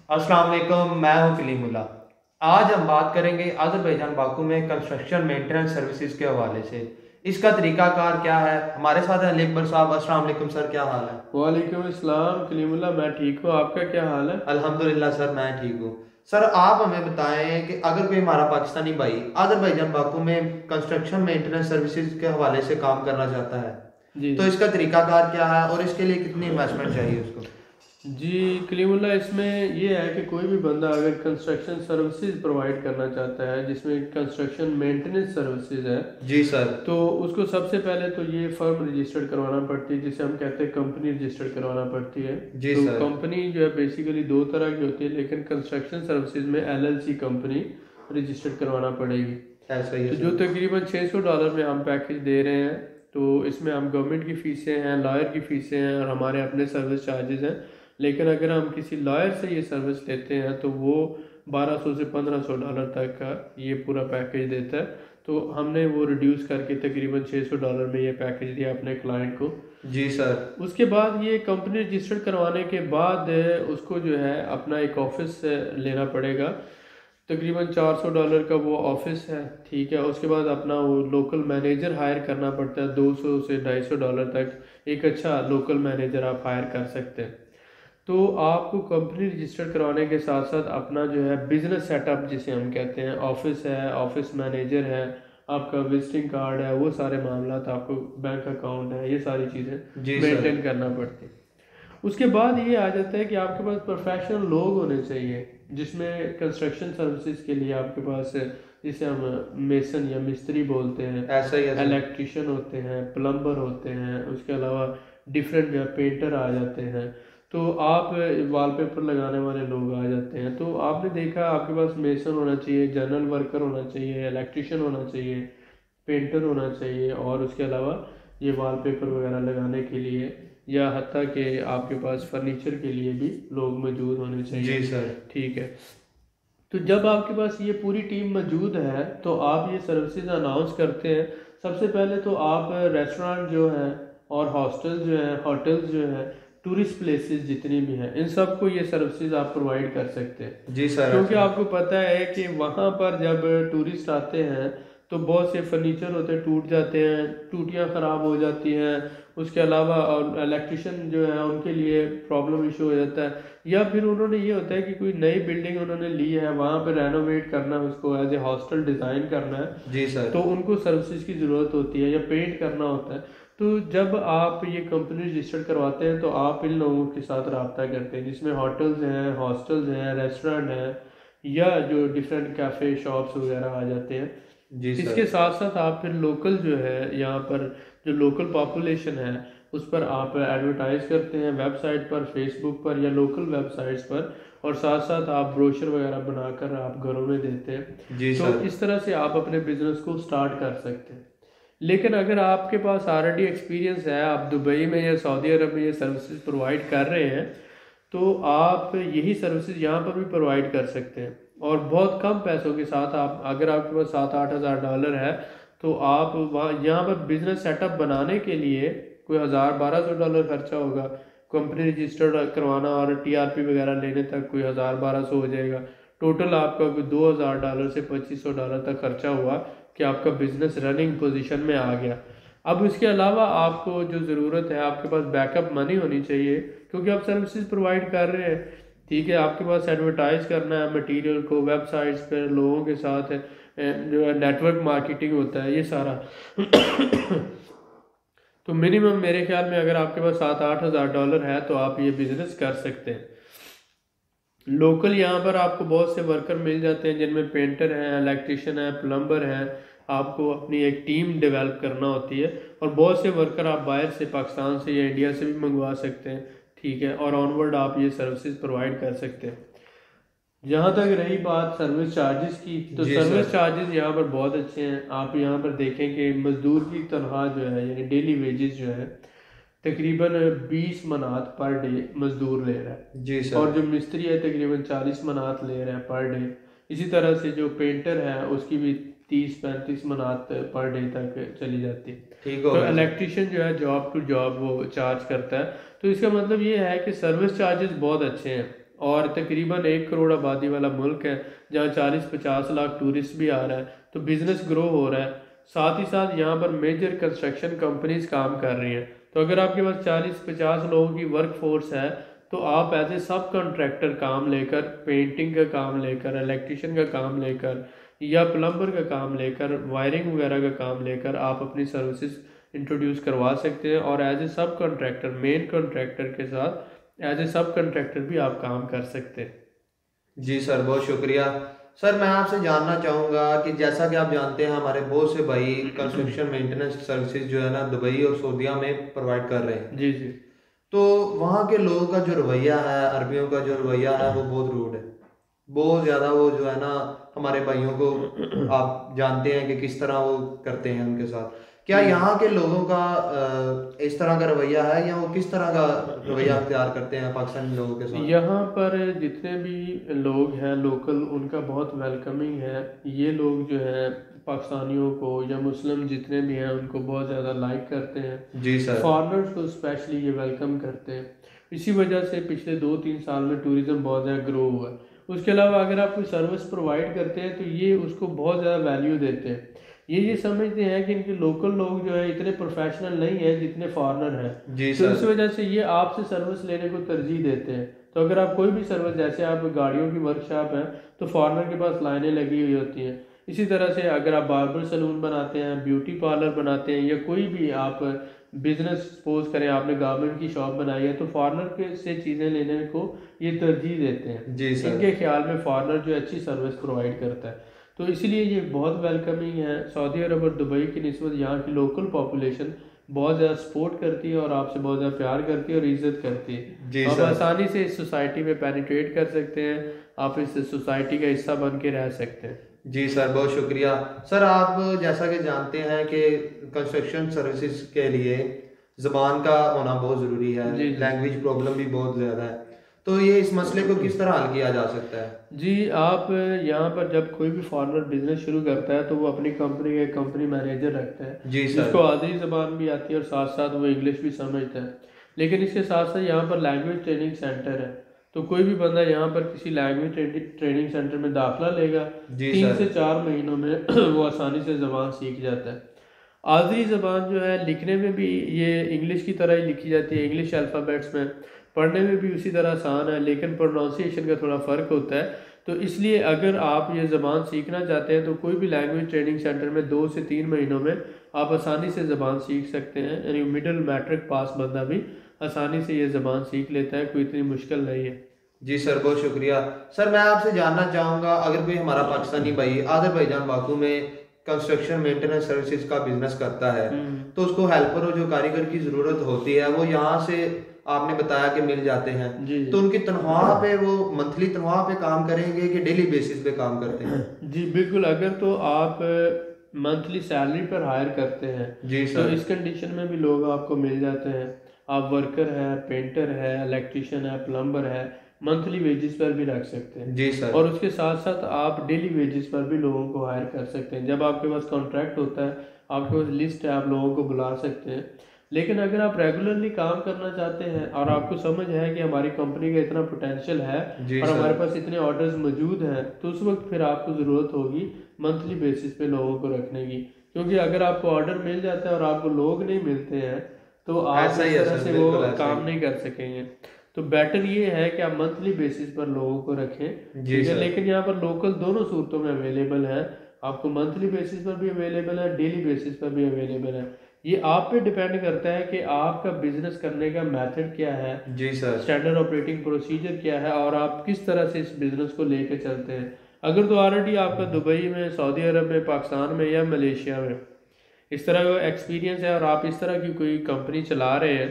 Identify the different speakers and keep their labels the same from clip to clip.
Speaker 1: अस्सलाम वालेकुम, मैं हूं कलीमुल्ला। आज हम बात करेंगे अज़रबैजान बाकू में कंस्ट्रक्शन मेंटेनेंस सर्विसेज के हवाले से। इसका तरीकाकार क्या है? हमारे साथ हैं अली अकबर साहब। अस्सलाम वालेकुम सर, क्या हाल है?
Speaker 2: वालेकुम अस्सलाम कलीमुल्ला। मैं ठीक हूँ, आपका क्या हाल है?
Speaker 1: अल्हम्दुलिल्लाह सर, मैं ठीक हूँ। सर आप हमें बताएं कि अगर कोई हमारा पाकिस्तानी भाई अज़रबैजान बाकू में कंस्ट्रक्शन मेंटेनेंस सर्विसेज के हवाले से काम करना चाहता है,
Speaker 2: जी
Speaker 1: तो इसका तरीकाकार क्या है और इसके लिए कितनी इन्वेस्टमेंट चाहिए उसको?
Speaker 2: जी कलीमुल्ला, इसमें ये है कि कोई भी बंदा अगर कंस्ट्रक्शन सर्विसेज प्रोवाइड करना चाहता है जिसमें कंस्ट्रक्शन मेंटेनेंस सर्विसेज है,
Speaker 1: जी सर।
Speaker 2: तो उसको सबसे पहले तो ये फर्म रजिस्टर्ड करवाना पड़ती है, जिसे हम कहते हैं कंपनी रजिस्टर्ड करवाना पड़ती है।
Speaker 1: जी
Speaker 2: तो
Speaker 1: सर।
Speaker 2: कंपनी जो है बेसिकली दो तरह की होती है, लेकिन कंस्ट्रक्शन सर्विसेज में एलएलसी कंपनी रजिस्टर्ड करवाना पड़ेगी।
Speaker 1: ऐसा ही है
Speaker 2: तो जो
Speaker 1: सर।
Speaker 2: तकरीबन $600 में हम पैकेज दे रहे हैं, तो इसमें हम गवर्नमेंट की फ़ीसें हैं, लॉयर की फ़ीसें हैं और हमारे अपने सर्विस चार्जेस हैं। लेकिन अगर हम किसी लॉयर से ये सर्विस लेते हैं तो वो 1200 से $1500 तक का ये पूरा पैकेज देता है। तो हमने वो रिड्यूस करके तकरीबन $600 में ये पैकेज दिया अपने क्लाइंट को।
Speaker 1: जी सर।
Speaker 2: उसके बाद ये कंपनी रजिस्टर्ड करवाने के बाद उसको जो है अपना एक ऑफिस लेना पड़ेगा। तकरीबन $400 का वो ऑफिस है, ठीक है। उसके बाद अपना वो लोकल मैनेजर हायर करना पड़ता है, 200 से $250 तक एक अच्छा लोकल मैनेजर आप हायर कर सकते हैं। तो आपको कंपनी रजिस्टर करवाने के साथ साथ अपना जो है बिजनेस सेटअप जिसे हम कहते हैं, ऑफिस है, ऑफिस मैनेजर है, आपका विजिटिंग कार्ड है, वो सारे मामला, आपको बैंक अकाउंट है, ये सारी चीज़ें
Speaker 1: जी सर।
Speaker 2: मेंटेन करना पड़ती हैं। उसके बाद ये आ जाता है कि आपके पास प्रोफेशनल लोग होने चाहिए, जिसमें कंस्ट्रक्शन सर्विसेज के लिए आपके पास जिसे हम मेसन या मिस्त्री बोलते हैं,
Speaker 1: ऐसा ही है सर।
Speaker 2: इलेक्ट्रिशियन होते हैं, प्लम्बर होते हैं, उसके अलावा डिफरेंट जो है पेंटर आ जाते हैं। तो आप वॉलपेपर लगाने वाले लोग आ जाते हैं। तो आपने देखा आपके पास मेसन होना चाहिए, जनरल वर्कर होना चाहिए, इलेक्ट्रिशियन होना चाहिए, पेंटर होना चाहिए, और उसके अलावा ये वॉलपेपर वगैरह लगाने के लिए या हत्ता कि आपके पास फर्नीचर के लिए भी लोग मौजूद होने चाहिए।
Speaker 1: जी सर।
Speaker 2: ठीक है। तो जब आपके पास ये पूरी टीम मौजूद है तो आप ये सर्विसेज अनाउंस करते हैं। सबसे पहले तो आप रेस्टोरेंट जो है और हॉस्टल जो है, होटल्स जो है, टूरिस्ट प्लेसेस जितनी भी हैं, इन सबको ये सर्विसेज आप प्रोवाइड कर सकते हैं।
Speaker 1: जी सर।
Speaker 2: क्योंकि
Speaker 1: ऐसा।
Speaker 2: आपको पता है कि वहाँ पर जब टूरिस्ट आते हैं तो बहुत से फर्नीचर होते हैं, टूट जाते हैं, टूटियाँ ख़राब हो जाती हैं। उसके अलावा और इलेक्ट्रिशियन जो है उनके लिए प्रॉब्लम इशू हो जाता है। या फिर उन्होंने ये होता है कि कोई नई बिल्डिंग उन्होंने ली है, वहाँ पर रेनोवेट करना है, उसको एज ए हॉस्टल डिज़ाइन करना है,
Speaker 1: जी सर।
Speaker 2: तो उनको सर्विसेज की ज़रूरत होती है, या पेंट करना होता है। तो जब आप ये कंपनी रजिस्टर्ड करवाते हैं तो आप इन लोगों के साथ रब्ता करते हैं, जिसमें होटल्स हैं, हॉस्टल्स हैं, रेस्टोरेंट हैं, या जो डिफरेंट कैफ़े शॉप्स वगैरह आ जाते हैं।
Speaker 1: जी सर।
Speaker 2: इसके साथ साथ आप फिर लोकल जो है यहाँ पर जो लोकल पॉपुलेशन है उस पर आप एडवर्टाइज करते हैं, वेबसाइट पर, फेसबुक पर या लोकल वेबसाइट्स पर, और साथ साथ आप ब्रोशर वगैरह बनाकर आप घरों में देते हैं।
Speaker 1: जी
Speaker 2: तो
Speaker 1: सर।
Speaker 2: इस तरह से आप अपने बिजनेस को स्टार्ट कर सकते हैं। लेकिन अगर आपके पास ऑलरेडी एक्सपीरियंस है, आप दुबई में या सऊदी अरब में ये सर्विसेज प्रोवाइड कर रहे हैं, तो आप यही सर्विसेज यहाँ पर भी प्रोवाइड कर सकते हैं। और बहुत कम पैसों के साथ, आप अगर आपके पास 7-8 हज़ार डॉलर है, तो आप वहाँ यहाँ पर बिजनेस सेटअप बनाने के लिए कोई 1000-1200 डॉलर खर्चा होगा। कंपनी रजिस्टर्ड करवाना और टीआरपी वगैरह लेने तक कोई 1000-1200 हो जाएगा। टोटल आपका कोई $2000 से $2500 तक खर्चा हुआ कि आपका बिजनेस रनिंग पोजीशन में आ गया। अब इसके अलावा आपको जो ज़रूरत है, आपके पास बैकअप मनी होनी चाहिए, क्योंकि आप सर्विसेज प्रोवाइड कर रहे हैं। ठीक है, आपके पास एडवर्टाइज करना है मटेरियल को वेबसाइट्स पर, लोगों के साथ जो है नेटवर्क मार्केटिंग होता है, ये सारा। तो मिनिमम मेरे ख्याल में अगर आपके पास 7-8 हज़ार डॉलर है तो आप ये बिजनेस कर सकते हैं। लोकल यहाँ पर आपको बहुत से वर्कर मिल जाते हैं, जिनमें पेंटर हैं, इलेक्ट्रिशियन है, प्लम्बर हैं। आपको अपनी एक टीम डेवलप करना होती है, और बहुत से वर्कर आप बाहर से, पाकिस्तान से या इंडिया से भी मंगवा सकते हैं। ठीक है, और ऑनवर्ड आप ये सर्विसेज प्रोवाइड कर सकते हैं। जहाँ तक रही बात सर्विस चार्जेस की, तो
Speaker 1: जी
Speaker 2: सर्विस
Speaker 1: सर।
Speaker 2: चार्जेस यहाँ पर बहुत अच्छे हैं। आप यहाँ पर देखें कि मजदूर की तनख्वाह जो है, यानी डेली वेजेस जो है, तकरीबन 20 मनात पर डे मजदूर ले रहा है।
Speaker 1: जी सर।
Speaker 2: और जो मिस्त्री है तकरीबन 40 मनात ले रहा है पर डे। इसी तरह से जो पेंटर है उसकी भी 30-35 मनात पर डे तक चली जाती है।
Speaker 1: ठीक हो
Speaker 2: तो
Speaker 1: गया सर।
Speaker 2: इलेक्ट्रिशियन जो है जॉब टू जॉब वो चार्ज करता है। तो इसका मतलब ये है कि सर्विस चार्जेस बहुत अच्छे हैं। और तकरीबन 1 करोड़ आबादी वाला मुल्क है, जहाँ 40-50 लाख टूरिस्ट भी आ रहा है, तो बिज़नेस ग्रो हो रहा है। साथ ही साथ यहाँ पर मेजर कंस्ट्रक्शन कंपनीज काम कर रही हैं। तो अगर आपके पास 40-50 लोगों की वर्क फोर्स है, तो आप एज ए सब कॉन्ट्रैक्टर काम लेकर, पेंटिंग का काम लेकर, इलेक्ट्रिशियन का काम लेकर या प्लम्बर का काम लेकर, वायरिंग वगैरह का काम लेकर आप अपनी सर्विसेज इंट्रोड्यूस करवा सकते हैं, और एज ए सब कॉन्ट्रैक्टर, मेन कॉन्ट्रैक्टर के साथ एज ए सब कॉन्ट्रैक्टर भी आप काम कर सकते हैं।
Speaker 1: जी सर, बहुत शुक्रिया। सर मैं आपसे जानना चाहूँगा कि जैसा कि आप जानते हैं हमारे बहुत से भाई कंस्ट्रक्शन मेंटेनेंस सर्विसेज जो है ना दुबई और सऊदीया में प्रोवाइड कर रहे हैं।
Speaker 2: जी जी।
Speaker 1: तो वहाँ के लोगों का जो रवैया है, अरबियों का जो रवैया है वो बहुत रूड है, बहुत ज़्यादा। वो जो है ना हमारे भाइयों को आप जानते हैं कि किस तरह वो करते हैं उनके साथ। क्या यहाँ के लोगों का इस तरह का रवैया है, या वो किस तरह का रवैया अख्तियार करते हैं पाकिस्तानी लोगों के साथ?
Speaker 2: यहाँ पर जितने भी लोग हैं लोकल, उनका बहुत वेलकमिंग है। ये लोग जो है पाकिस्तानियों को या मुस्लिम जितने भी हैं उनको बहुत ज़्यादा लाइक करते हैं।
Speaker 1: जी सर।
Speaker 2: फॉरेनर्स को स्पेशली ये वेलकम करते हैं। इसी वजह से पिछले 2-3 साल में टूरिज़्म बहुत ज़्यादा ग्रो हुआ है। उसके अलावा अगर आप कोई सर्विस प्रोवाइड करते हैं तो ये उसको बहुत ज़्यादा वैल्यू देते हैं। ये समझते हैं कि इनके लोकल लोग जो है इतने प्रोफेशनल नहीं है जितने फॉरेनर हैं।
Speaker 1: जी
Speaker 2: तो
Speaker 1: सर।
Speaker 2: इस वजह से ये आपसे सर्विस लेने को तरजीह देते हैं। तो अगर आप कोई भी सर्विस, जैसे आप गाड़ियों की वर्कशॉप है तो फॉरेनर के पास लाइनें लगी हुई होती हैं। इसी तरह से अगर आप बार्बर सलून बनाते हैं, ब्यूटी पार्लर बनाते हैं, या कोई भी आप बिजनेस सपोज करें आपने गारमेंट की शॉप बनाई है, तो फॉरेनर के से चीज़ें लेने को ये तरजीह देते हैं।
Speaker 1: जी सर।
Speaker 2: इनके ख्याल में फॉरेनर जो अच्छी सर्विस प्रोवाइड करता है, तो इसलिए ये बहुत वेलकमिंग है। सऊदी अरब और दुबई की निस्बत यहाँ की लोकल पॉपुलेशन बहुत ज़्यादा सपोर्ट करती है और आपसे बहुत ज़्यादा प्यार करती है और इज़्ज़त करती है।
Speaker 1: जी
Speaker 2: आप
Speaker 1: सर।
Speaker 2: आसानी से इस सोसाइटी में पेनिट्रेट कर सकते हैं, आप इस सोसाइटी का हिस्सा बन के रह सकते हैं।
Speaker 1: जी सर, बहुत शुक्रिया। सर आप जैसा कि जानते हैं कि कंस्ट्रक्शन सर्विसेज के लिए ज़बान का होना बहुत ज़रूरी है, लैंग्वेज प्रॉब्लम भी बहुत ज़्यादा है। तो ये इस मसले को किस तरह हल किया जा सकता है?
Speaker 2: जी, आप यहाँ पर जब कोई भी फॉरेनर बिजनेस शुरू करता है तो वो अपनी कंपनी का कंपनी मैनेजर रखता है,
Speaker 1: जी सर।
Speaker 2: जिसको आधी ज़बान भी आती है और साथ साथ वो इंग्लिश भी समझता है। लेकिन इसके साथ साथ यहाँ पर लैंग्वेज ट्रेनिंग सेंटर है, तो कोई भी बंदा यहाँ पर किसी लैंग्वेज ट्रेनिंग सेंटर में दाखिला लेगा, 3 से 4 महीनों में वो आसानी से ज़बान सीख जाता है। आधी ज़बान जो है लिखने में भी ये इंग्लिश की तरह ही लिखी जाती है, इंग्लिश अल्फ़ाबेट्स में, पढ़ने में भी उसी तरह आसान है, लेकिन प्रोनाउंसिएशन का थोड़ा फ़र्क होता है। तो इसलिए अगर आप ये ज़बान सीखना चाहते हैं तो कोई भी लैंग्वेज ट्रेनिंग सेंटर में 2 से 3 महीनों में आप आसानी से ज़बान सीख सकते हैं। यानी मिडिल मैट्रिक पास बंदा भी आसानी से ये ज़बान सीख लेता है, कोई इतनी मुश्किल नहीं है।
Speaker 1: जी सर, बहुत शुक्रिया। सर मैं आपसे जानना चाहूँगा, अगर कोई हमारा पाकिस्तानी भाई आज़रबाईजान बाकू में कंस्ट्रक्शन मेंटेनेंस सर्विसेज का बिजनेस करता है, तो उसको हेल्पर और जो कारीगर की ज़रूरत होती है वो यहाँ से आपने बताया कि मिल जाते हैं, तो उनकी तनख्वाह पे वो मंथली तनख्वाह पे काम करेंगे कि डेली बेसिस पे काम करते हैं?
Speaker 2: जी बिल्कुल, अगर तो आप मंथली सैलरी पर हायर करते हैं
Speaker 1: जी सर,
Speaker 2: तो इस कंडीशन में भी लोग आपको मिल जाते हैं। आप वर्कर है, पेंटर है, इलेक्ट्रिशियन है, प्लम्बर है, मंथली वेजेस पर भी रख सकते हैं।
Speaker 1: जी सर।
Speaker 2: और उसके साथ साथ आप डेली वेजेस पर भी लोगों को हायर कर सकते हैं। जब आपके पास कॉन्ट्रैक्ट होता है, आपके पास लिस्ट है, आप लोगों को बुला सकते हैं। लेकिन अगर आप रेगुलरली काम करना चाहते हैं और आपको समझ है कि हमारी कंपनी का इतना पोटेंशियल है और हमारे पास इतने ऑर्डर्स मौजूद हैं, तो उस वक्त फिर आपको ज़रूरत होगी मंथली बेसिस पे लोगों को रखने की। क्योंकि अगर आपको ऑर्डर मिल जाता है और आपको लोग नहीं मिलते हैं तो आप इस तरह से वो काम नहीं कर सकेंगे। तो बेटर ये है कि आप मंथली बेसिस पर लोगों को रखें, ठीक है। लेकिन यहाँ पर लोकल दोनों सूरतों में अवेलेबल है, आपको मंथली बेसिस पर भी अवेलेबल है, डेली बेसिस पर भी अवेलेबल है। ये आप पे डिपेंड करता है कि आपका बिजनेस करने का मेथड क्या है,
Speaker 1: जी सर,
Speaker 2: स्टैंडर्ड ऑपरेटिंग प्रोसीजर क्या है, और आप किस तरह से इस बिजनेस को लेके चलते हैं। अगर तो ऑलरेडी आपका दुबई में, सऊदी अरब में, पाकिस्तान में या मलेशिया में इस तरह का एक्सपीरियंस है और आप इस तरह की कोई कंपनी चला रहे हैं,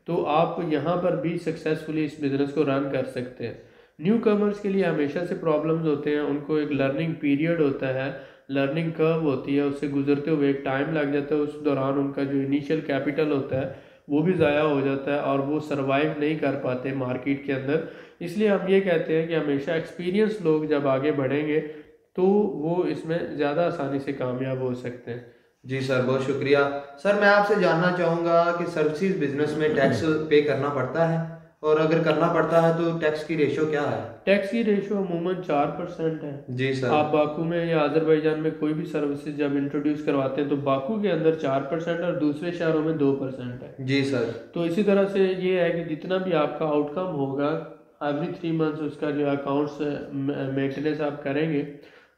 Speaker 2: तो आप यहाँ पर भी सक्सेसफुली इस बिज़नेस को रन कर सकते हैं। न्यू कमर्स के लिए हमेशा से प्रॉब्लम्स होते हैं, उनको एक लर्निंग पीरियड होता है, लर्निंग कर्व होती है, उससे गुजरते हुए एक टाइम लग जाता है। उस दौरान उनका जो इनिशियल कैपिटल होता है वो भी ज़ाया हो जाता है और वो सर्वाइव नहीं कर पाते मार्केट के अंदर। इसलिए हम ये कहते हैं कि हमेशा एक्सपीरियंस लोग जब आगे बढ़ेंगे तो वो इसमें ज़्यादा आसानी से कामयाब हो सकते हैं।
Speaker 1: जी सर, बहुत शुक्रिया। सर मैं आपसे जानना चाहूँगा कि सर्विसेज बिजनेस में टैक्स पे करना पड़ता है? और अगर करना पड़ता है तो टैक्स की रेशो क्या है?
Speaker 2: टैक्स की रेशो अमूमन 4% है।
Speaker 1: जी सर।
Speaker 2: आप बाकू में या अजरबैजान में कोई भी सर्विसेज जब इंट्रोड्यूस करवाते हैं तो बाकू के अंदर 4% और दूसरे शहरों में 2% है।
Speaker 1: जी सर।
Speaker 2: तो इसी तरह से ये है कि जितना भी आपका आउटकम होगा एवरी 3 मंथ्स उसका जो अकाउंट्स मेंटेनेंस आप करेंगे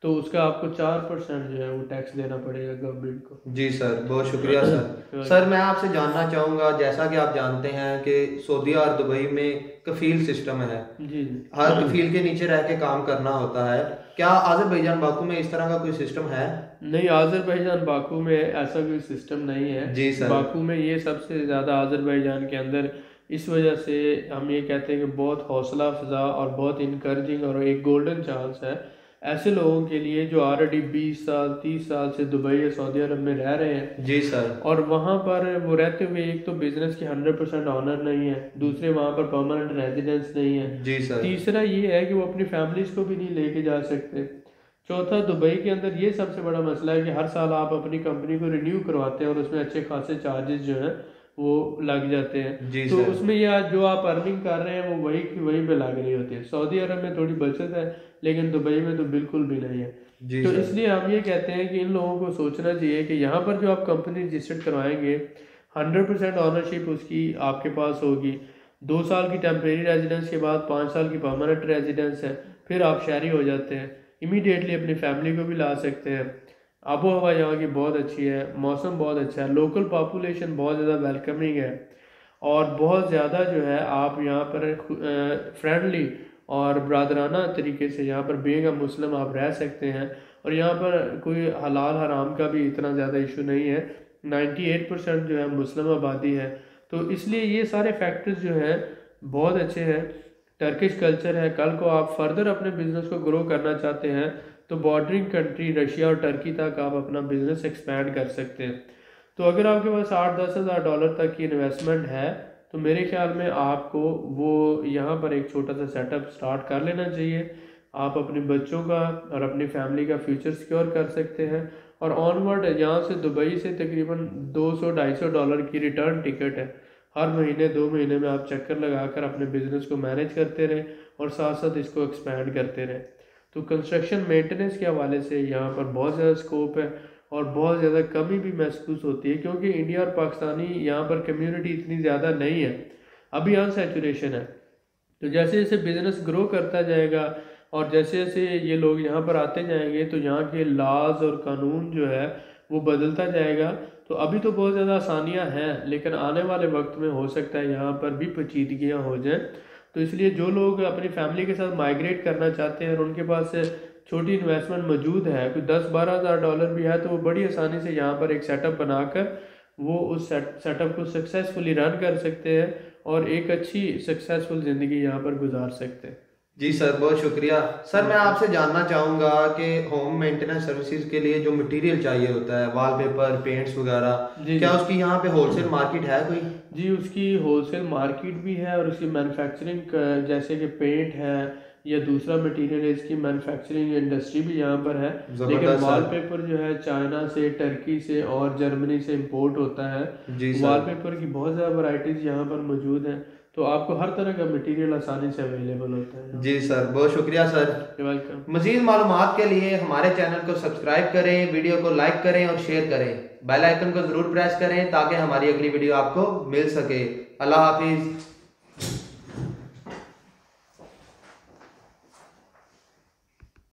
Speaker 2: तो उसका आपको 4% जो है वो टैक्स देना पड़ेगा गवर्नमेंट को।
Speaker 1: जी सर, बहुत शुक्रिया सर। सर मैं आपसे जानना चाहूँगा, जैसा कि आप जानते हैं कि सऊदी और दुबई में कफील सिस्टम है,
Speaker 2: जी जी,
Speaker 1: हर कफील के नीचे रह के काम करना होता है। क्या अजरबैजान बाकू में इस तरह का कोई सिस्टम है?
Speaker 2: नहीं, अजरबैजान बाकू में ऐसा कोई सिस्टम नहीं है।
Speaker 1: जी सर।
Speaker 2: बाकू में ये सबसे ज़्यादा अजरबैजान के अंदर इस वजह से हम ये कहते हैं कि बहुत हौसला अफजा और बहुत इनकरेजिंग और एक गोल्डन चांस है ऐसे लोगों के लिए जो ऑलरेडी 20 साल 30 साल से दुबई या सऊदी अरब में रह रहे हैं।
Speaker 1: जी सर।
Speaker 2: और वहाँ पर वो रहते हुए एक तो बिजनेस की 100% ऑनर नहीं है, दूसरे वहाँ पर परमानेंट रेजिडेंस नहीं है,
Speaker 1: जी सर।
Speaker 2: तीसरा ये है कि वो अपनी फैमिलीज को भी नहीं लेके जा सकते, चौथा दुबई के अंदर ये सबसे बड़ा मसला है कि हर साल आप अपनी कंपनी को रिन्यू करवाते हैं और उसमें अच्छे खासे चार्जेस जो हैं वो लग जाते हैं।
Speaker 1: जी
Speaker 2: तो
Speaker 1: सर।
Speaker 2: उसमें या जो आप अर्निंग कर रहे हैं वो वही की वहीं पे लग रही होती है। सऊदी अरब में थोड़ी बचत है लेकिन दुबई में तो बिल्कुल भी नहीं है।
Speaker 1: जी
Speaker 2: तो
Speaker 1: सर।
Speaker 2: इसलिए हम ये कहते हैं कि इन लोगों को सोचना चाहिए कि यहाँ पर जो आप कंपनी रजिस्टर्ड करवाएंगे 100% ऑनरशिप उसकी आपके पास होगी। 2 साल की टेम्परेरी रेजिडेंस के बाद 5 साल की परमानेंट रेजिडेंस है, फिर आप शहरी हो जाते हैं, इमीडिएटली अपनी फैमिली को भी ला सकते हैं। आबो हवा यहाँ की बहुत अच्छी है, मौसम बहुत अच्छा है, लोकल पॉपुलेशन बहुत ज़्यादा वेलकमिंग है और बहुत ज़्यादा जो है आप यहाँ पर फ्रेंडली और ब्रादराना तरीके से यहाँ पर बीइंग अ मुस्लिम आप रह सकते हैं। और यहाँ पर कोई हलाल हराम का भी इतना ज़्यादा इशू नहीं है, 98% जो है मुस्लिम आबादी है। तो इसलिए ये सारे फैक्टर्स जो हैं बहुत अच्छे हैं। टर्किश कल्चर है, कल को आप फर्दर अपने बिजनेस को ग्रो करना चाहते हैं तो बॉर्डरिंग कंट्री रशिया और टर्की तक आप अपना बिजनेस एक्सपैंड कर सकते हैं। तो अगर आपके पास 8-10 हज़ार डॉलर तक की इन्वेस्टमेंट है तो मेरे ख्याल में आपको वो यहाँ पर एक छोटा सा सेटअप स्टार्ट कर लेना चाहिए। आप अपने बच्चों का और अपनी फैमिली का फ्यूचर सिक्योर कर सकते हैं और ऑनवर्ड यहाँ से दुबई से तकरीबन 200-250 डॉलर की रिटर्न टिकट है। हर महीने 2 महीने में आप चक्कर लगाकर अपने बिजनेस को मैनेज करते रहें और साथ साथ इसको एक्सपैंड करते रहें। तो कंस्ट्रक्शन मेंटेनेंस के हवाले से यहाँ पर बहुत ज़्यादा स्कोप है और बहुत ज़्यादा कमी भी महसूस होती है क्योंकि इंडिया और पाकिस्तानी यहाँ पर कम्युनिटी इतनी ज़्यादा नहीं है, अभी अनसैचुरेशन है। तो जैसे जैसे बिज़नेस ग्रो करता जाएगा और जैसे जैसे ये लोग यहाँ पर आते जाएंगे तो यहाँ के लॉज और कानून जो है वो बदलता जाएगा। तो अभी तो बहुत ज़्यादा आसानियाँ हैं लेकिन आने वाले वक्त में हो सकता है यहाँ पर भी पेचीदगियाँ हो जाएँ। तो इसलिए जो लोग अपनी फैमिली के साथ माइग्रेट करना चाहते हैं और उनके पास छोटी इन्वेस्टमेंट मौजूद है, कोई 10-12 हज़ार डॉलर भी है, तो वो बड़ी आसानी से यहाँ पर एक सेटअप बनाकर वो उस सेटअप को सक्सेसफुली रन कर सकते हैं और एक अच्छी सक्सेसफुल ज़िंदगी यहाँ पर गुजार सकते हैं।
Speaker 1: जी सर, बहुत शुक्रिया। सर मैं आपसे जानना चाहूँगा कि होम मेंटेनेंस सर्विसेज के लिए जो मटेरियल चाहिए होता है, वॉलपेपर, पेंट्स वगैरह, क्या उसकी यहाँ पे होलसेल मार्केट है कोई?
Speaker 2: जी, उसकी होलसेल मार्केट भी है और उसकी मैन्युफैक्चरिंग जैसे कि पेंट है या दूसरा मटेरियल है, इसकी मैन्युफैक्चरिंग इंडस्ट्री भी यहाँ पर है। लेकिन वॉलपेपर जो है चाइना से, टर्की से और जर्मनी से इंपोर्ट होता है। वॉलपेपर की बहुत ज़्यादा वैरायटीज़ यहाँ पर मौजूद हैं, तो आपको हर तरह का मटेरियल आसानी से अवेलेबल होता है।
Speaker 1: जी सर, बहुत शुक्रिया सर।
Speaker 2: वेलकम।
Speaker 1: मजीद मालूमात के लिए हमारे चैनल को सब्सक्राइब करें, वीडियो को लाइक करें और शेयर करें, बेल आइकन को जरूर प्रेस करें ताकि हमारी अगली वीडियो आपको मिल सके। अल्लाह हाफिज।